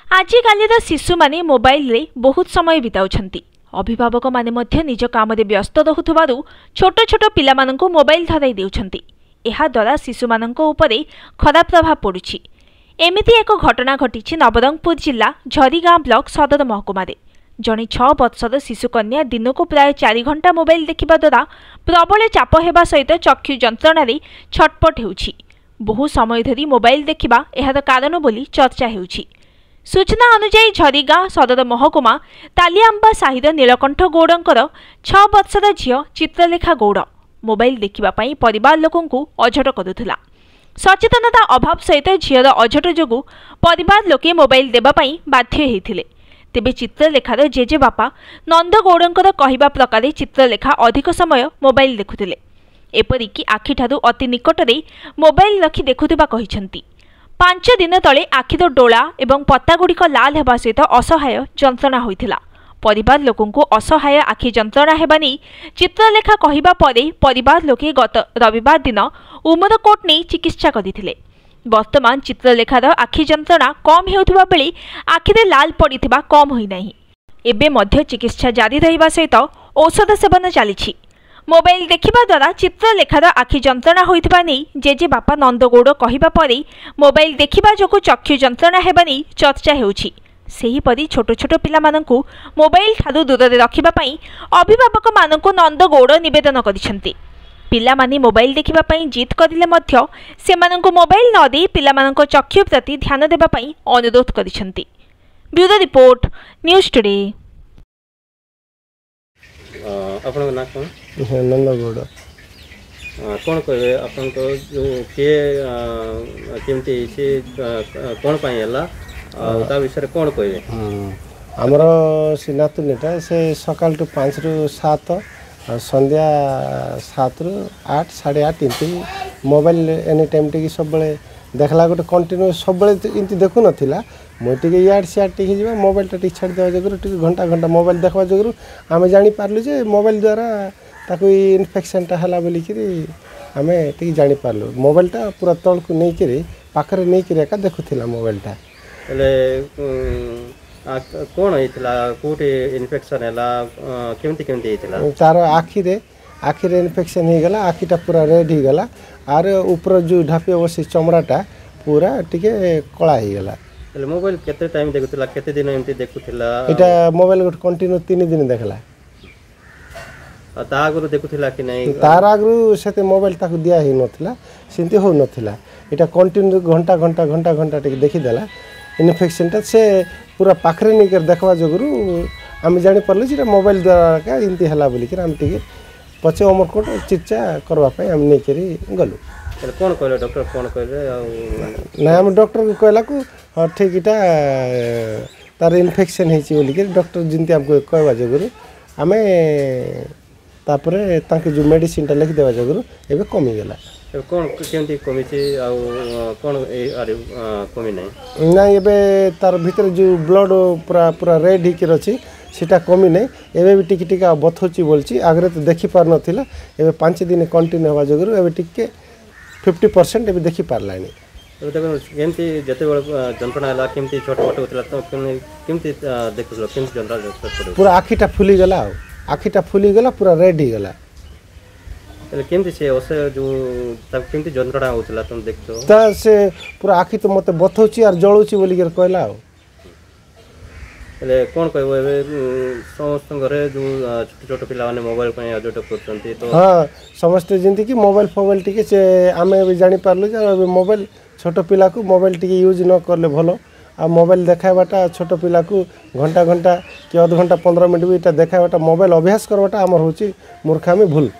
आजिकालीर शिशु माने मोबाइल रे बहुत समय बिताउछंती। अभिभावक माने मध्य निज काम रे व्यस्त रहुथबारु छोट छोट पिला माननकु मोबाइल धराई देउछंती। एहा द्वारा शिशु माननको उपरे खराब प्रभाव पडुछि। एमिति एक घटना घटिछि नवरंगपुर जिला झरीगां ब्लॉक सदर महकुमा। जणे 6 वर्षर शिशु कन्या दिनकु प्राय 4 घंटा मोबाइल देखिबा द्वारा प्रबल चाप हेबा सहित चक्षु जंत्रणा छटपट हेउछि। बहु समय धरी मोबाइल देखिबा एहार कारण बोली चर्चा हेउछि। सूचना अनुसार झरीगां सदर महकुमा तालिआंबा साहिर नीलकंठ गौड़ंकर 6 वर्षर झियो चित्रलेखा गौड़ मोबाइल देखिबा पई परिवार लोकंकु अझट करुथला। सचेतनता अभाव सहित झियर अझट जोगु परिवार लोके मोबाइल देबा पई बाध्य हेइथिले। तेबे चित्रलेखार जेजे बापा नंद गौड़ंकर कहिबा प्रकारे चित्रलेखा अधिक समय मोबाइल देखुथिले। एपरिकी आखिठारु अति निकटरे मोबाइल रखी देखुथिबा कहिसंती। 5 दिन तले आखिर डोला एवं पत्तागुड़िक लाल हेबा सहित असहाय जंत्रणा होइथिला। परिवार लोकंकु असहाय आखि जंत्रणा हेबा नै चित्रलेखा कहिबा परे परिवार लोके गत रविवार दिन उमरकोट नै चिकित्सा करिथिले। वर्तमान चित्रलेखार आखि जंत्रणा कम हेउथिबा बेले आखिरे लाल पड़िथिबा कम होई नाही। एबे मध्य चिकित्सा जारी रहिबा सहित औषध सेवन चलीछि। मोबाइल देखिबा द्वारा चित्रलेखार आखि जंत्रणा होइथिबा नै जेजे बापा नंदगौड़ कहिबा परे मोबाइल देखिबा जोगु चक्षु जंत्रणा हेबा नै चर्चा हेउछि। सेहीपरि छोट छोट पिला माननकु मोबाइल ठारू दूर रखिबा पई अभिभावक माननकु नंदगौड़ निवेदन करिसंती। पिला माने मोबाइल देखिबा पई जिद करिले मध्य सेमाननकु मोबाइल न दे पिला माननक चक्षु प्रति ध्यान देबा पई अनुरोध करिसंती। Bureau report news today. आपन ना कोन नंदगौड़ कौन कहे आपन को जो किए केमती से कौन पाई हला ता विषय कौन कहे हमर सिनातुनीटा से सकाल टू 5 रु 7 संध्या 7 रु 8 8:30 इंती मोबाइल एनी टाइम टी सब बेले देखला गोटे कंटिन्यू सब बेले इंती देखु नथिला। मुई टिके याड सियाड टिके जीवा मोबाइल टा टिक छाड़ देवा जगरु टिके घंटा घंटा मोबाइल देखवा जगरु आमे जानि पारलु जे मोबाइल द्वारा ताकू इन्फेक्शन टा हला बोली करी आमे टिके जानि पारलु। मोबाइल टा पूरा तळ को नै करी पाखरे नै करी एका देखुथिला मोबाइल टा ले कोन होइतला कोटे इन्फेक्शन हला केमती केमती होइतला तार आखिरे इन्फेक्शन हो गला। आखिटा पूरा रेड हो गला आर ऊपर जो ढापे बसी चमड़ाटा पूरा टिके कला हो गला। मोबाइल केते टाइम देखुथिला केते दिन एमती देखुथिला एटा मोबाइल गोट कंटिन्यू 3 दिन देखला। ता आगु देखुथिला कि नै तार आगु सेते मोबाइल ताकू दिया ही नथिला सिंती हो नथिला। एटा कंटिन्यू घंटा घंटा घंटा घंटा टिके देखि देला इन्फेक्शन ता से पूरा पाखरे नै कर देखवा जगरु हम जानि परले जे मोबाइल द्वारा का इंती हला बोली कि हम टिके पछे अमरकोट चिकित्सा करवा पई हम नै करी गलु। कौन कहले डॉक्टर कौन कहले ना हम डॉक्टर को कहला को हां ठीक इटा तार इन्फेक्शन हेची बोली कि डॉक्टर जिंती हमको कहवा जगरु हमें तापरे ताके जो मेडिसिन टा लिख देवा जगरु एबे कमी गेला। कौन केमती कमी छी आ कौन ए अरे कमी नै ना एबे तार भीतर जो ब्लड पूरा पूरा रेड हिके रछि सेटा कमी नै एबे भी टिक टिक बथोची बोलची आगरे तो देखि पार नथिला। एबे 5 दिन कंटिन्यू हवा जगरु एबे टिके 50% एबे देखि पारलानी। तो देखो केमती जते बड़ जंत्रणा हला केमती छोट मोट होतला तो केमती देखुलो केमती जंत्रणा पूरा आखिटा फुली गला आखिटा फुली गला पूरा रेड ही गला। केमती से ओसे जो तब केमती जंत्रणा होतला तुम देखतो ता से पूरा आखि तो मते बथौची और जळुची बोली के कहला ले कौन कहबो एबे समस्त घरे जो छोट छोट पिला माने मोबाइल पय अजट करछंती तो हां समस्त जिंदगी मोबाइल फोबाइल टिके से आमे भी जानि पारलु जे एबे मोबाइल छोट पिला को मोबाइल टिके यूज न करले भलो। आ मोबाइल देखाबाटा छोट पिला को घंटा घंटा कि आधा घंटा 15 मिनिट भी देखा मोबाइल अभ्यास करवाटा हमर होची मूर्खामी भूल।